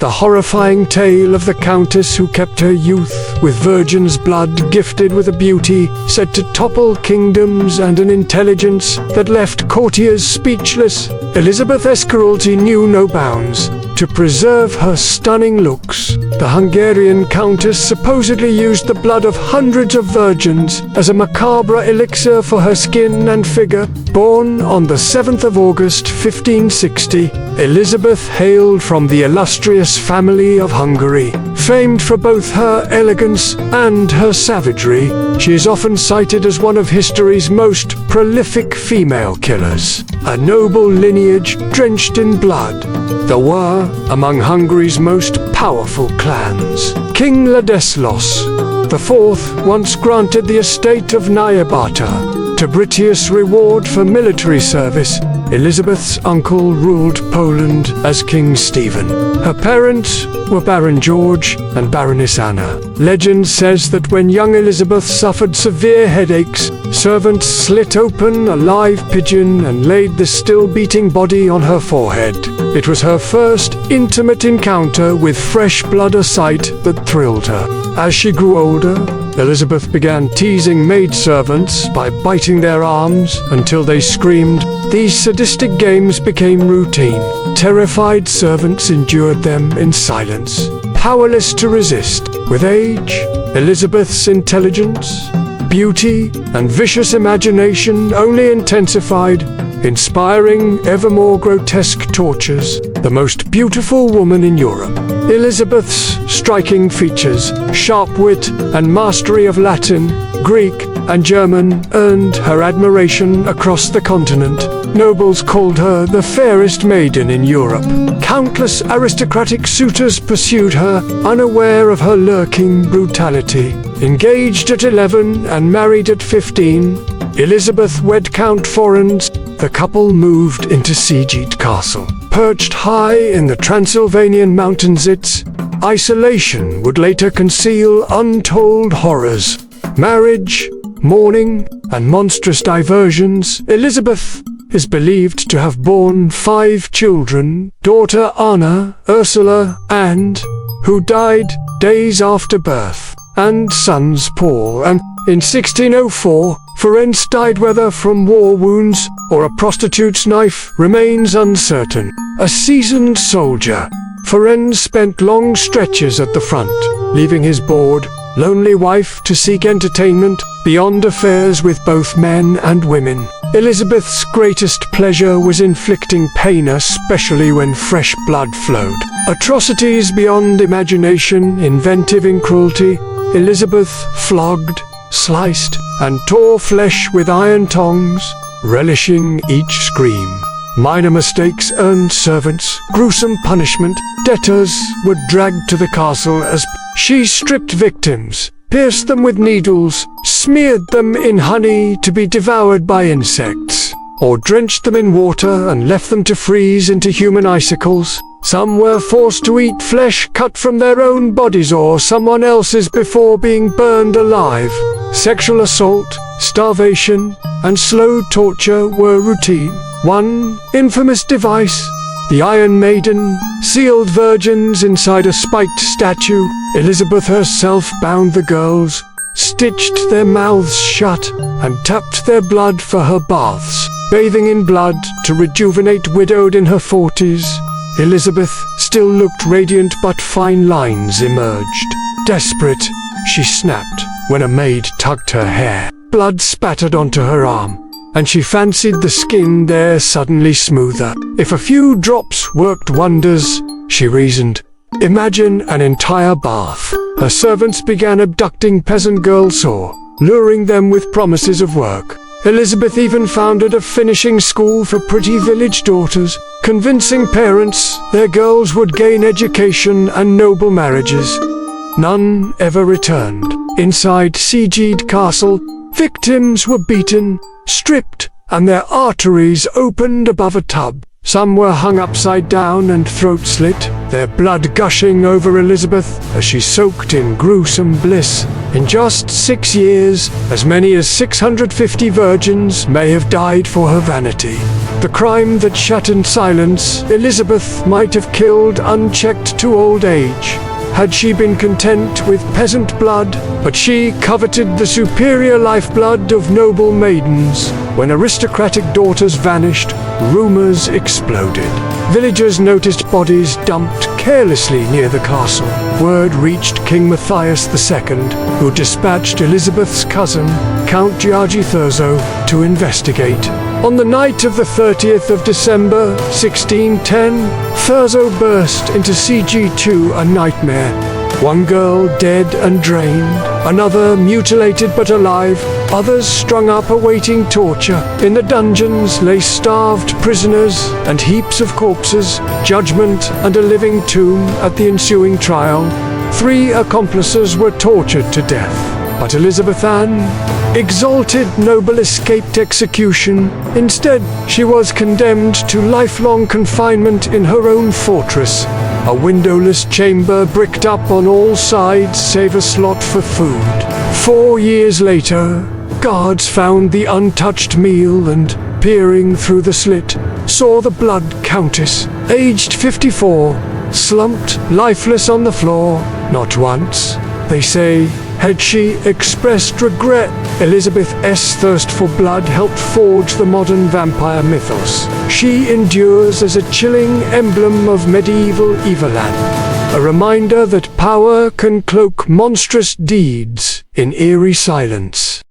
the horrifying tale of the Countess who kept her youth with virgin's blood, gifted with a beauty said to topple kingdoms and an intelligence that left courtiers speechless. Elizabeth's cruelty knew no bounds. To preserve her stunning looks, the Hungarian Countess supposedly used the blood of hundreds of virgins as a macabre elixir for her skin and figure. Born on the 7th of August 1560, Elizabeth hailed from the illustrious family of Hungary. Famed for both her elegance and her savagery, she is often cited as one of history's most prolific female killers. A noble lineage drenched in blood, there were among Hungary's most powerful clans. King Ladislas IV once granted the estate of Nyabata to British reward for military service. Elizabeth's uncle ruled Poland as King Stephen. Her parents were Baron George and Baroness Anna. Legend says that when young Elizabeth suffered severe headaches, servants slit open a live pigeon and laid the still-beating body on her forehead. It was her first intimate encounter with fresh blood, a sight that thrilled her. As she grew older, Elizabeth began teasing maidservants by biting their arms until they screamed. These sadistic games became routine. Terrified servants endured them in silence, powerless to resist. With age, Elizabeth's intelligence, beauty, and vicious imagination only intensified, inspiring ever more grotesque tortures. The most beautiful woman in Europe. Elizabeth's striking features, sharp wit, and mastery of Latin, Greek, and German earned her admiration across the continent. Nobles called her the fairest maiden in Europe. Countless aristocratic suitors pursued her, unaware of her lurking brutality. Engaged at 11 and married at 15, Elizabeth wed Count Florens. The couple moved into Szeged Castle. Perched high in the Transylvanian mountains, its isolation would later conceal untold horrors. Marriage, mourning, and monstrous diversions. Elizabeth is believed to have borne 5 children, daughter Anna, Ursula, and who died days after birth, and sons Paul and in 1604, Florens died, whether from war wounds or a prostitute's knife remains uncertain. A seasoned soldier, Florens spent long stretches at the front, leaving his bored, lonely wife to seek entertainment beyond affairs with both men and women. Elizabeth's greatest pleasure was inflicting pain, especially when fresh blood flowed. Atrocities beyond imagination, inventive in cruelty, Elizabeth flogged, sliced, and tore flesh with iron tongs, relishing each scream. Minor mistakes earned servants gruesome punishment. Debtors were dragged to the castle as she stripped victims, pierced them with needles, smeared them in honey to be devoured by insects, or drenched them in water and left them to freeze into human icicles. Some were forced to eat flesh cut from their own bodies or someone else's before being burned alive. Sexual assault, starvation, and slow torture were routine. One infamous device, the Iron Maiden, sealed virgins inside a spiked statue. Elizabeth herself bound the girls, stitched their mouths shut, and tapped their blood for her baths. Bathing in blood to rejuvenate, widowed in her 40s, Elizabeth still looked radiant, but fine lines emerged. Desperate, she snapped when a maid tugged her hair. Blood spattered onto her arm, and she fancied the skin there suddenly smoother. If a few drops worked wonders, she reasoned. Imagine an entire bath. Her servants began abducting peasant girls or luring them with promises of work. Elizabeth even founded a finishing school for pretty village daughters, convincing parents their girls would gain education and noble marriages. None ever returned. Inside Szeged Castle, victims were beaten, stripped, and their arteries opened above a tub. Some were hung upside down and throat slit, their blood gushing over Elizabeth as she soaked in gruesome bliss. In just 6 years, as many as 650 virgins may have died for her vanity. The crime that shattered silence, Elizabeth might have killed unchecked to old age, had she been content with peasant blood, but she coveted the superior lifeblood of noble maidens. When aristocratic daughters vanished, rumors exploded. Villagers noticed bodies dumped carelessly near the castle. Word reached King Matthias II, who dispatched Elizabeth's cousin, Count György Thurzo, to investigate. On the night of the 30th of December, 1610, Thurzo burst into CG2, a nightmare. One girl dead and drained, another mutilated but alive, others strung up awaiting torture. In the dungeons lay starved prisoners and heaps of corpses, judgment and a living tomb. At the ensuing trial, 3 accomplices were tortured to death. But Elizabeth Ann, exalted noble, escaped execution. Instead, she was condemned to lifelong confinement in her own fortress, a windowless chamber bricked up on all sides save a slot for food. 4 years later, guards found the untouched meal and, peering through the slit, saw the blood Countess, aged 54, slumped lifeless on the floor. Not once, they say, had she expressed regret. Elizabeth's thirst for blood helped forge the modern vampire mythos. She endures as a chilling emblem of medieval Everland, a reminder that power can cloak monstrous deeds in eerie silence.